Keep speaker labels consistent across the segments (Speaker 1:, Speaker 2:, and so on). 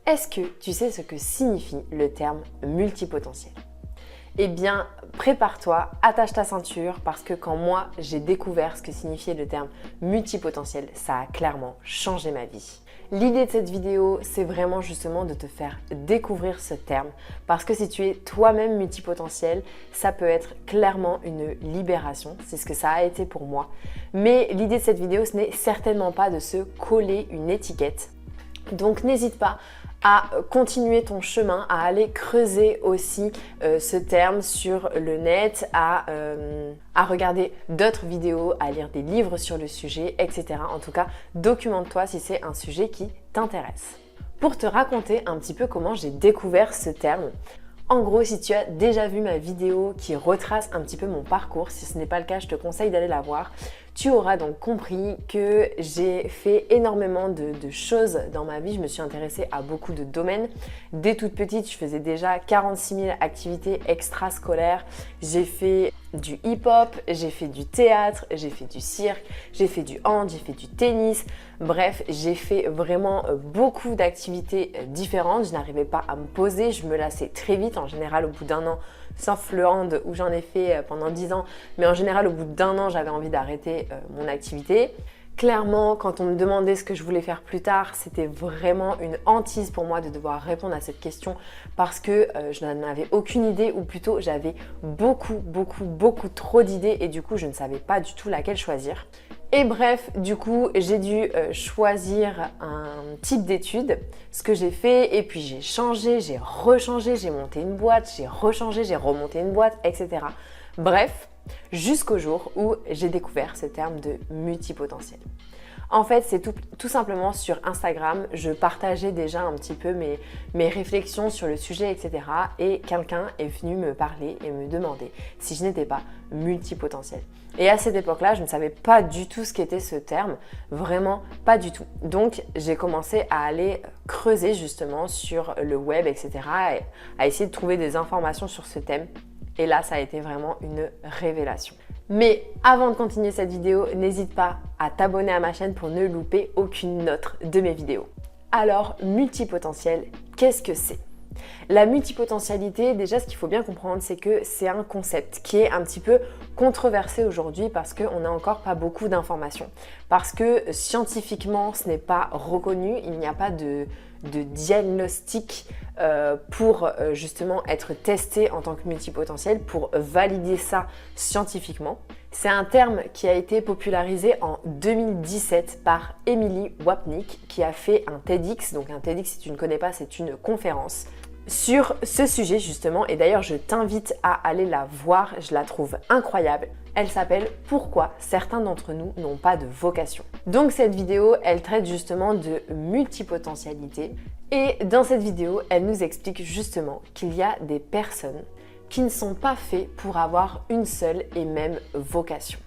Speaker 1: Est-ce que tu sais ce que signifie le terme multipotentiel? Eh bien, prépare-toi, attache ta ceinture parce que quand moi j'ai découvert ce que signifiait le terme multipotentiel, ça a clairement changé ma vie. L'idée de cette vidéo, c'est vraiment justement de te faire découvrir ce terme parce que si tu es toi-même multipotentiel, ça peut être clairement une libération, c'est ce que ça a été pour moi. Mais l'idée de cette vidéo, ce n'est certainement pas de se coller une étiquette. Donc n'hésite pas à continuer ton chemin, à aller creuser aussi ce terme sur le net, à regarder d'autres vidéos, à lire des livres sur le sujet, etc. En tout cas, documente-toi si c'est un sujet qui t'intéresse. Pour te raconter un petit peu comment j'ai découvert ce terme, en gros, si tu as déjà vu ma vidéo qui retrace un petit peu mon parcours, si ce n'est pas le cas, je te conseille d'aller la voir. Tu auras donc compris que j'ai fait énormément de choses dans ma vie. Je me suis intéressée à beaucoup de domaines. Dès toute petite, je faisais déjà 46 000 activités extrascolaires. J'ai fait du hip-hop, j'ai fait du théâtre, j'ai fait du cirque, j'ai fait du hand, j'ai fait du tennis. Bref, j'ai fait vraiment beaucoup d'activités différentes. Je n'arrivais pas à me poser, je me lassais très vite. En général, au bout d'un an, sauf le hand où j'en ai fait pendant 10 ans, mais en général, au bout d'un an, j'avais envie d'arrêter mon activité. Clairement, quand on me demandait ce que je voulais faire plus tard, c'était vraiment une hantise pour moi de devoir répondre à cette question parce que je n'en avais aucune idée ou plutôt j'avais beaucoup trop d'idées et du coup, je ne savais pas du tout laquelle choisir. Et bref, du coup, j'ai dû choisir un type d'études, ce que j'ai fait, et puis j'ai changé, j'ai rechangé, j'ai monté une boîte, j'ai rechangé, j'ai remonté une boîte, etc. Bref, jusqu'au jour où j'ai découvert ce terme de multipotentiel. En fait, c'est tout simplement sur Instagram, je partageais déjà un petit peu mes réflexions sur le sujet, etc. Et quelqu'un est venu me parler et me demander si je n'étais pas multipotentiel. Et à cette époque-là, je ne savais pas du tout ce qu'était ce terme, vraiment pas du tout. Donc, j'ai commencé à aller creuser justement sur le web, etc. et à essayer de trouver des informations sur ce thème. Et là, ça a été vraiment une révélation. Mais avant de continuer cette vidéo, n'hésite pas à t'abonner à ma chaîne pour ne louper aucune autre de mes vidéos. Alors, multipotentiel, qu'est-ce que c'est ? La multipotentialité, déjà ce qu'il faut bien comprendre, c'est que c'est un concept qui est un petit peu controversé aujourd'hui parce qu'on n'a encore pas beaucoup d'informations. Parce que scientifiquement, ce n'est pas reconnu, il n'y a pas de diagnostic pour justement être testé en tant que multipotentiel, pour valider ça scientifiquement. C'est un terme qui a été popularisé en 2017 par Emily Wapnick qui a fait un TEDx. Donc un TEDx, si tu ne connais pas, c'est une conférence sur ce sujet justement. Et d'ailleurs, je t'invite à aller la voir, je la trouve incroyable. Elle s'appelle « Pourquoi certains d'entre nous n'ont pas de vocation ». Donc cette vidéo, elle traite justement de multipotentialité. Et dans cette vidéo, elle nous explique justement qu'il y a des personnes qui ne sont pas faits pour avoir une seule et même vocation.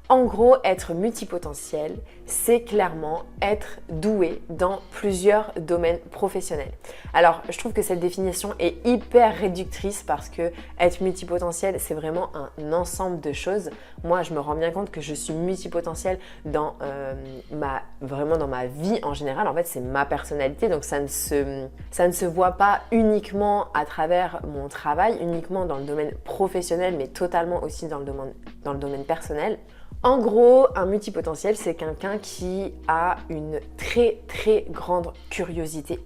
Speaker 1: En gros, être multipotentiel, c'est clairement être doué dans plusieurs domaines professionnels. Alors, je trouve que cette définition est hyper réductrice parce que être multipotentiel, c'est vraiment un ensemble de choses. Moi, je me rends bien compte que je suis multipotentiel vraiment dans ma vie en général. En fait, c'est ma personnalité, donc ça ne se voit pas uniquement à travers mon travail, uniquement dans le domaine professionnel, mais totalement aussi dans le domaine personnel. En gros, un multipotentiel, c'est quelqu'un qui a une très grande curiosité,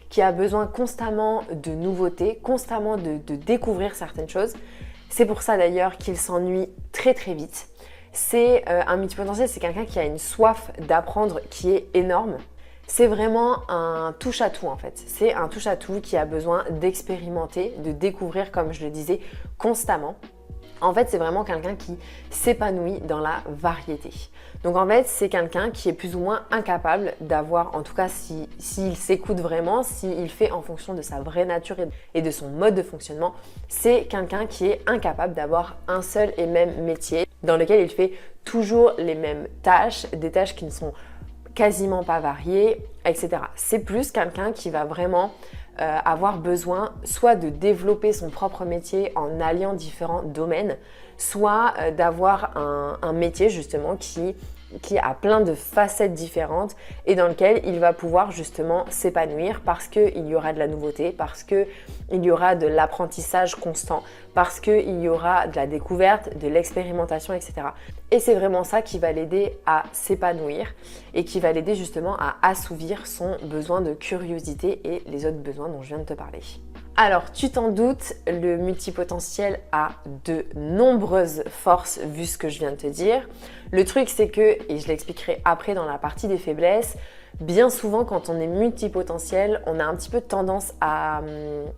Speaker 1: qui a besoin constamment de nouveautés, constamment de découvrir certaines choses. C'est pour ça d'ailleurs qu'il s'ennuie très vite. Un multipotentiel, c'est quelqu'un qui a une soif d'apprendre qui est énorme. C'est vraiment un touche-à-tout en fait. C'est un touche-à-tout qui a besoin d'expérimenter, de découvrir, comme je le disais, constamment. En fait, c'est vraiment quelqu'un qui s'épanouit dans la variété. Donc en fait, c'est quelqu'un qui est plus ou moins incapable d'avoir, en tout cas s'il s'écoute vraiment, s'il fait en fonction de sa vraie nature et de son mode de fonctionnement, c'est quelqu'un qui est incapable d'avoir un seul et même métier dans lequel il fait toujours les mêmes tâches, des tâches qui ne sont quasiment pas variées, etc. C'est plus quelqu'un qui va vraiment avoir besoin soit de développer son propre métier en alliant différents domaines, soit d'avoir un métier justement qui qui a plein de facettes différentes et dans lequel il va pouvoir justement s'épanouir parce qu'il y aura de la nouveauté, parce qu'il y aura de l'apprentissage constant, parce qu'il y aura de la découverte, de l'expérimentation, etc. Et c'est vraiment ça qui va l'aider à s'épanouir et qui va l'aider justement à assouvir son besoin de curiosité et les autres besoins dont je viens de te parler. Alors, tu t'en doutes, le multipotentiel a de nombreuses forces vu ce que je viens de te dire. Le truc, c'est que, et je l'expliquerai après dans la partie des faiblesses, bien souvent quand on est multipotentiel, on a un petit peu tendance à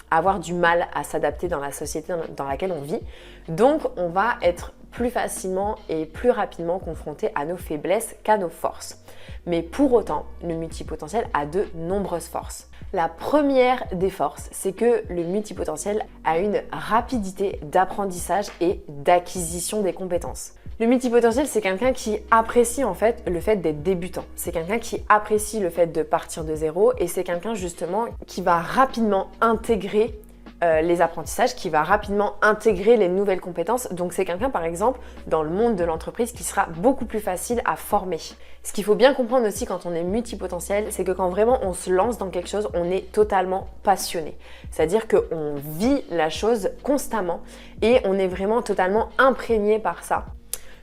Speaker 1: avoir du mal à s'adapter dans la société dans laquelle on vit. Donc, on va être plus facilement et plus rapidement confronté à nos faiblesses qu'à nos forces. Mais pour autant, le multipotentiel a de nombreuses forces. La première des forces, c'est que le multipotentiel a une rapidité d'apprentissage et d'acquisition des compétences. Le multipotentiel, c'est quelqu'un qui apprécie en fait le fait d'être débutant. C'est quelqu'un qui apprécie le fait de partir de zéro et c'est quelqu'un justement qui va rapidement intégrer les apprentissages, qui va rapidement intégrer les nouvelles compétences. Donc c'est quelqu'un par exemple dans le monde de l'entreprise qui sera beaucoup plus facile à former. Ce qu'il faut bien comprendre aussi quand on est multipotentiel, c'est que quand vraiment on se lance dans quelque chose, on est totalement passionné. C'est-à-dire qu'on vit la chose constamment et on est vraiment totalement imprégné par ça.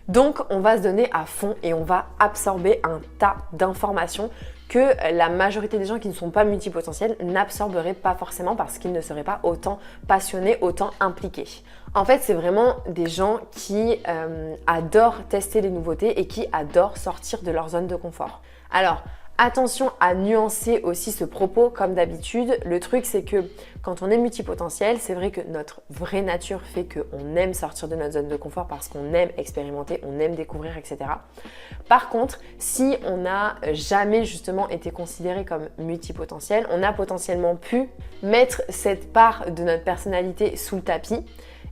Speaker 1: Donc on va se donner à fond et on va absorber un tas d'informations que la majorité des gens qui ne sont pas multipotentiels n'absorberaient pas forcément parce qu'ils ne seraient pas autant passionnés, autant impliqués. En fait, c'est vraiment des gens qui adorent tester les nouveautés et qui adorent sortir de leur zone de confort. Alors, attention à nuancer aussi ce propos comme d'habitude. Le truc, c'est que quand on est multipotentiel, c'est vrai que notre vraie nature fait qu'on aime sortir de notre zone de confort parce qu'on aime expérimenter, on aime découvrir, etc. Par contre, si on n'a jamais justement été considéré comme multipotentiel, on a potentiellement pu mettre cette part de notre personnalité sous le tapis.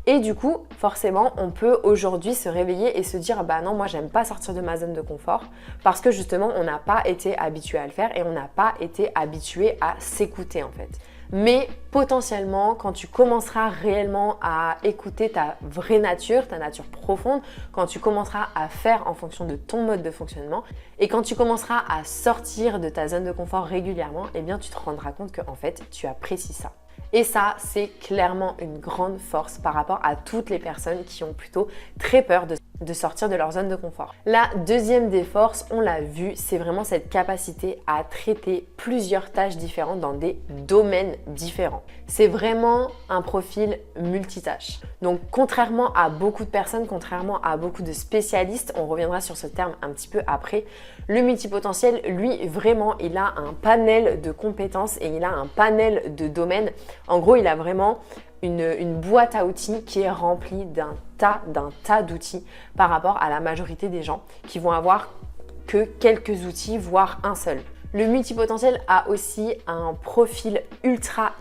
Speaker 1: Et du coup, forcément, on peut aujourd'hui se réveiller et se dire « bah non, moi j'aime pas sortir de ma zone de confort » parce que justement, on n'a pas été habitué à le faire et on n'a pas été habitué à s'écouter en fait. Mais potentiellement, quand tu commenceras réellement à écouter ta vraie nature, ta nature profonde, quand tu commenceras à faire en fonction de ton mode de fonctionnement et quand tu commenceras à sortir de ta zone de confort régulièrement, eh bien tu te rendras compte que en fait, tu apprécies ça. Et ça, c'est clairement une grande force par rapport à toutes les personnes qui ont plutôt très peur de sortir de leur zone de confort. La deuxième des forces, on l'a vu, c'est vraiment cette capacité à traiter plusieurs tâches différentes dans des domaines différents. C'est vraiment un profil multitâche. Donc contrairement à beaucoup de personnes, contrairement à beaucoup de spécialistes, on reviendra sur ce terme un petit peu après, le multipotentiel, lui, vraiment, il a un panel de compétences et il a un panel de domaines. En gros, il a vraiment une boîte à outils qui est remplie d'un tas d'outils par rapport à la majorité des gens qui vont avoir que quelques outils, voire un seul. Le multipotentiel a aussi un profil ultra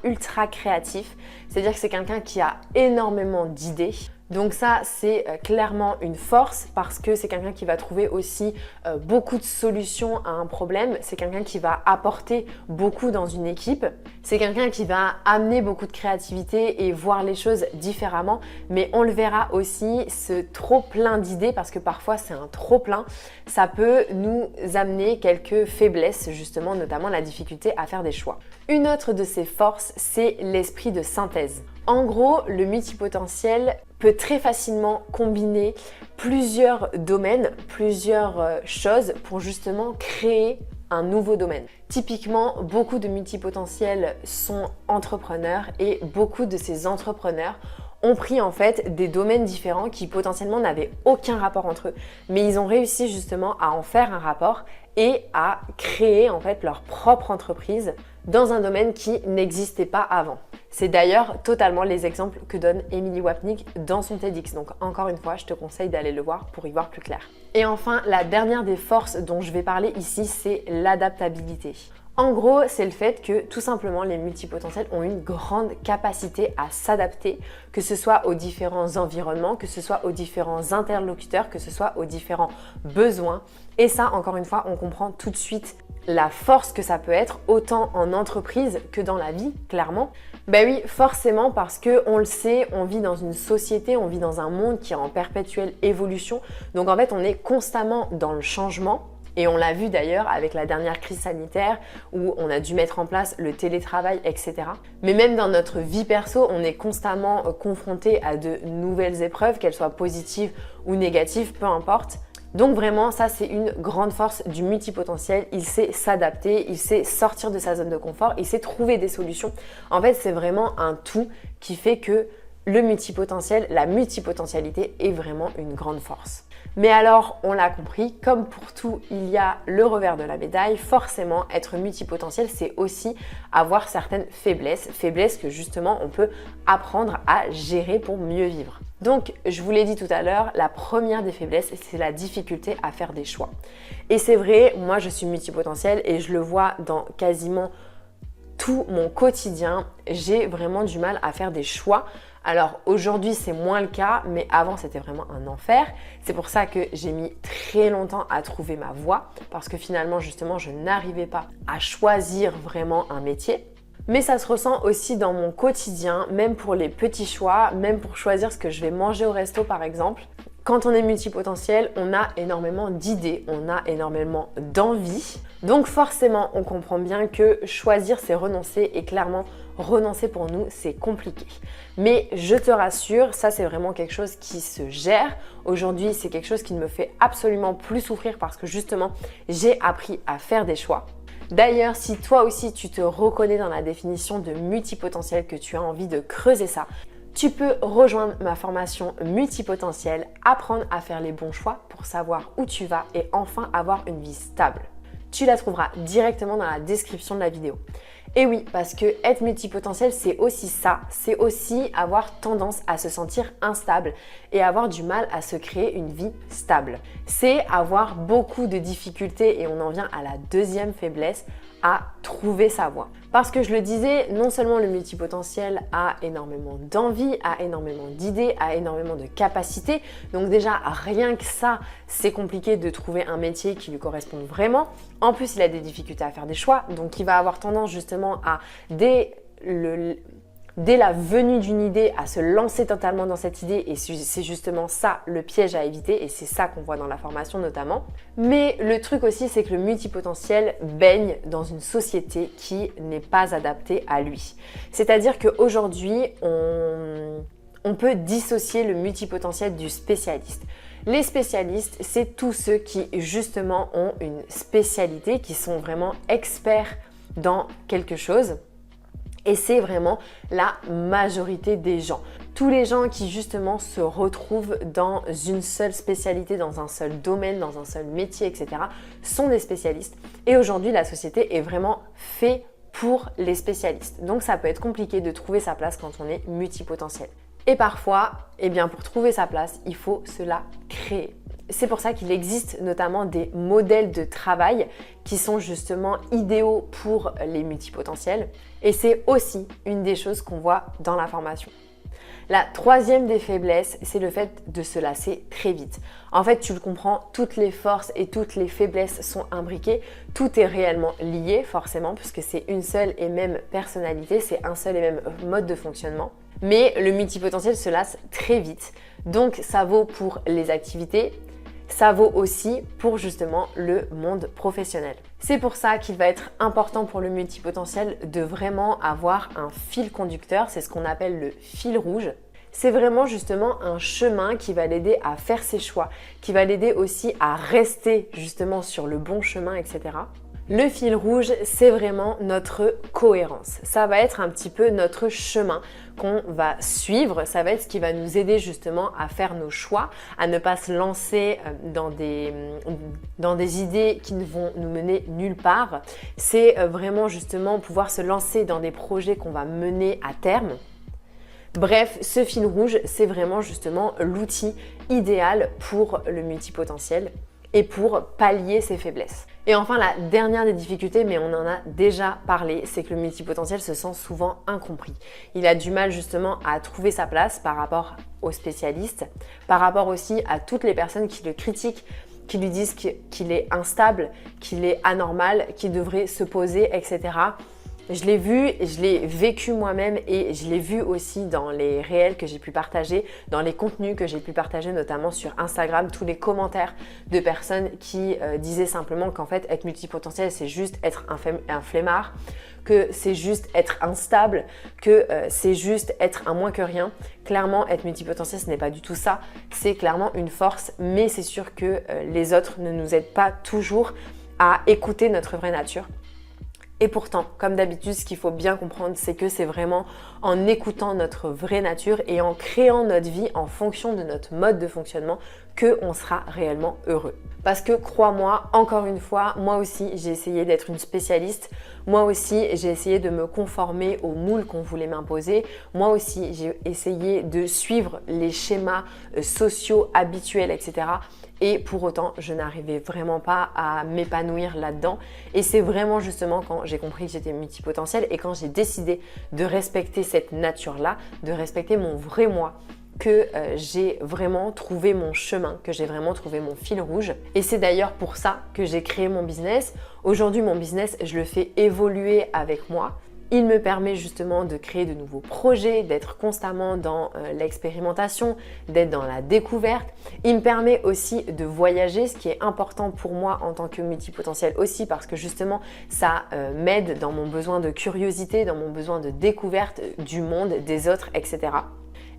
Speaker 1: créatif, c'est-à-dire que c'est quelqu'un qui a énormément d'idées. Donc ça, c'est clairement une force parce que c'est quelqu'un qui va trouver aussi beaucoup de solutions à un problème. C'est quelqu'un qui va apporter beaucoup dans une équipe. C'est quelqu'un qui va amener beaucoup de créativité et voir les choses différemment. Mais on le verra aussi, ce trop plein d'idées, parce que parfois c'est un trop plein, ça peut nous amener quelques faiblesses, justement, notamment la difficulté à faire des choix. Une autre de ses forces, c'est l'esprit de synthèse. En gros, le multipotentiel peut très facilement combiner plusieurs domaines, plusieurs choses pour justement créer un nouveau domaine. Typiquement, beaucoup de multipotentiels sont entrepreneurs et beaucoup de ces entrepreneurs ont pris en fait des domaines différents qui potentiellement n'avaient aucun rapport entre eux, mais ils ont réussi justement à en faire un rapport et à créer en fait leur propre entreprise dans un domaine qui n'existait pas avant. C'est d'ailleurs totalement les exemples que donne Emily Wapnick dans son TEDx. Donc encore une fois, je te conseille d'aller le voir pour y voir plus clair. Et enfin, la dernière des forces dont je vais parler ici, c'est l'adaptabilité. En gros, c'est le fait que tout simplement les multipotentiels ont une grande capacité à s'adapter, que ce soit aux différents environnements, que ce soit aux différents interlocuteurs, que ce soit aux différents besoins. Et ça, encore une fois, on comprend tout de suite la force que ça peut être autant en entreprise que dans la vie, clairement. Ben oui, forcément, parce que on le sait, on vit dans une société, on vit dans un monde qui est en perpétuelle évolution. Donc en fait, on est constamment dans le changement. Et on l'a vu d'ailleurs avec la dernière crise sanitaire où on a dû mettre en place le télétravail, etc. Mais même dans notre vie perso, on est constamment confronté à de nouvelles épreuves, qu'elles soient positives ou négatives, peu importe. Donc vraiment, ça c'est une grande force du multipotentiel. Il sait s'adapter, il sait sortir de sa zone de confort, il sait trouver des solutions. En fait, c'est vraiment un tout qui fait que le multipotentiel, la multipotentialité est vraiment une grande force. Mais alors, on l'a compris, comme pour tout, il y a le revers de la médaille. Forcément, être multipotentiel, c'est aussi avoir certaines faiblesses. Faiblesses que justement, on peut apprendre à gérer pour mieux vivre. Donc, je vous l'ai dit tout à l'heure, la première des faiblesses, c'est la difficulté à faire des choix. Et c'est vrai, moi, je suis multipotentielle et je le vois dans quasiment tout mon quotidien. J'ai vraiment du mal à faire des choix. Alors aujourd'hui, c'est moins le cas, mais avant, c'était vraiment un enfer. C'est pour ça que j'ai mis très longtemps à trouver ma voie parce que finalement, justement, je n'arrivais pas à choisir vraiment un métier. Mais ça se ressent aussi dans mon quotidien, même pour les petits choix, même pour choisir ce que je vais manger au resto par exemple. Quand on est multipotentiel, on a énormément d'idées, on a énormément d'envie. Donc forcément, on comprend bien que choisir, c'est renoncer et clairement, renoncer pour nous, c'est compliqué. Mais je te rassure, ça c'est vraiment quelque chose qui se gère. Aujourd'hui, c'est quelque chose qui ne me fait absolument plus souffrir parce que justement, j'ai appris à faire des choix. D'ailleurs, si toi aussi tu te reconnais dans la définition de multipotentiel, que tu as envie de creuser ça, tu peux rejoindre ma formation multipotentiel, apprendre à faire les bons choix pour savoir où tu vas et enfin avoir une vie stable. Tu la trouveras directement dans la description de la vidéo. Et oui, parce que être multipotentiel, c'est aussi ça. C'est aussi avoir tendance à se sentir instable et avoir du mal à se créer une vie stable. C'est avoir beaucoup de difficultés et on en vient à la deuxième faiblesse, à trouver sa voie. Parce que je le disais, non seulement le multipotentiel a énormément d'envie, a énormément d'idées, a énormément de capacités. Donc déjà, rien que ça, c'est compliqué de trouver un métier qui lui corresponde vraiment. En plus, il a des difficultés à faire des choix. Donc il va avoir tendance justement à, dès la venue d'une idée, à se lancer totalement dans cette idée et c'est justement ça le piège à éviter et c'est ça qu'on voit dans la formation notamment. Mais le truc aussi, c'est que le multipotentiel baigne dans une société qui n'est pas adaptée à lui. C'est-à-dire qu'aujourd'hui, on peut dissocier le multipotentiel du spécialiste. Les spécialistes, c'est tous ceux qui justement ont une spécialité, qui sont vraiment experts dans quelque chose. Et c'est vraiment la majorité des gens. Tous les gens qui justement se retrouvent dans une seule spécialité, dans un seul domaine, dans un seul métier, etc. sont des spécialistes. Et aujourd'hui, la société est vraiment faite pour les spécialistes. Donc ça peut être compliqué de trouver sa place quand on est multipotentiel. Et parfois, eh bien, pour trouver sa place, il faut se la créer. C'est pour ça qu'il existe notamment des modèles de travail qui sont justement idéaux pour les multipotentiels. Et c'est aussi une des choses qu'on voit dans la formation. La troisième des faiblesses, c'est le fait de se lasser très vite. En fait, tu le comprends, toutes les forces et toutes les faiblesses sont imbriquées. Tout est réellement lié forcément puisque c'est une seule et même personnalité, c'est un seul et même mode de fonctionnement. Mais le multipotentiel se lasse très vite. Donc ça vaut pour les activités, ça vaut aussi pour justement le monde professionnel. C'est pour ça qu'il va être important pour le multipotentiel de vraiment avoir un fil conducteur, c'est ce qu'on appelle le fil rouge. C'est vraiment justement un chemin qui va l'aider à faire ses choix, qui va l'aider aussi à rester justement sur le bon chemin, etc. Le fil rouge, c'est vraiment notre cohérence. Ça va être un petit peu notre chemin qu'on va suivre. Ça va être ce qui va nous aider justement à faire nos choix, à ne pas se lancer dans des idées qui ne vont nous mener nulle part. C'est vraiment justement pouvoir se lancer dans des projets qu'on va mener à terme. Bref, ce fil rouge, c'est vraiment justement l'outil idéal pour le multipotentiel et pour pallier ses faiblesses. Et enfin, la dernière des difficultés, mais on en a déjà parlé, c'est que le multipotentiel se sent souvent incompris. Il a du mal justement à trouver sa place par rapport aux spécialistes, par rapport aussi à toutes les personnes qui le critiquent qui lui disent qu'il est instable, qu'il est anormal, qu'il devrait se poser, etc. Je l'ai vu, je l'ai vécu moi-même et je l'ai vu aussi dans les réels que j'ai pu partager, dans les contenus que j'ai pu partager notamment sur Instagram, tous les commentaires de personnes qui disaient simplement qu'en fait être multipotentiel c'est juste être un flemmard, que c'est juste être instable, que c'est juste être un moins que rien. Clairement, être multipotentiel, ce n'est pas du tout ça. C'est clairement une force, mais c'est sûr que les autres ne nous aident pas toujours à écouter notre vraie nature. Et pourtant, comme d'habitude, ce qu'il faut bien comprendre, c'est que c'est vraiment en écoutant notre vraie nature et en créant notre vie en fonction de notre mode de fonctionnement qu'on sera réellement heureux. Parce que crois-moi, encore une fois, moi aussi, j'ai essayé d'être une spécialiste. Moi aussi, j'ai essayé de me conformer aux moules qu'on voulait m'imposer. Moi aussi, j'ai essayé de suivre les schémas sociaux habituels, etc. Et pour autant, je n'arrivais vraiment pas à m'épanouir là-dedans. Et c'est vraiment justement quand j'ai compris que j'étais multipotentielle et quand j'ai décidé de respecter cette nature-là, de respecter mon vrai moi, que j'ai vraiment trouvé mon chemin, que j'ai vraiment trouvé mon fil rouge. Et c'est d'ailleurs pour ça que j'ai créé mon business. Aujourd'hui, mon business, je le fais évoluer avec moi. Il me permet justement de créer de nouveaux projets, d'être constamment dans l'expérimentation, d'être dans la découverte. Il me permet aussi de voyager, ce qui est important pour moi en tant que multipotentiel aussi parce que justement ça m'aide dans mon besoin de curiosité, dans mon besoin de découverte du monde, des autres, etc.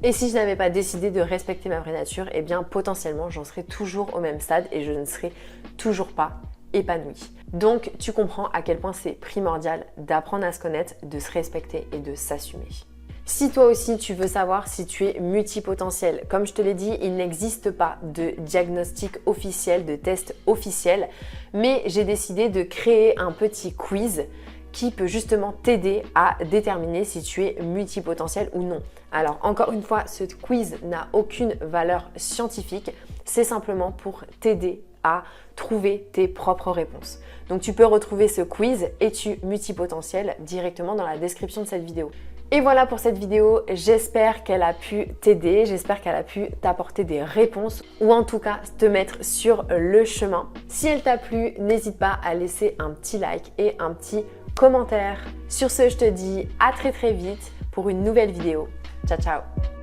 Speaker 1: Et si je n'avais pas décidé de respecter ma vraie nature, eh bien potentiellement j'en serais toujours au même stade et je ne serais toujours pas épanouie. Donc tu comprends à quel point c'est primordial d'apprendre à se connaître, de se respecter et de s'assumer. Si toi aussi tu veux savoir si tu es multipotentiel, comme je te l'ai dit, il n'existe pas de diagnostic officiel, de test officiel, mais j'ai décidé de créer un petit quiz qui peut justement t'aider à déterminer si tu es multipotentiel ou non. Alors encore une fois, ce quiz n'a aucune valeur scientifique, c'est simplement pour t'aider à trouver tes propres réponses. Donc tu peux retrouver ce quiz Es-tu multipotentiel directement dans la description de cette vidéo. Et voilà pour cette vidéo, j'espère qu'elle a pu t'aider, j'espère qu'elle a pu t'apporter des réponses ou en tout cas te mettre sur le chemin. Si elle t'a plu, n'hésite pas à laisser un petit like et un petit commentaire. Sur ce, je te dis à très vite pour une nouvelle vidéo. Ciao ciao!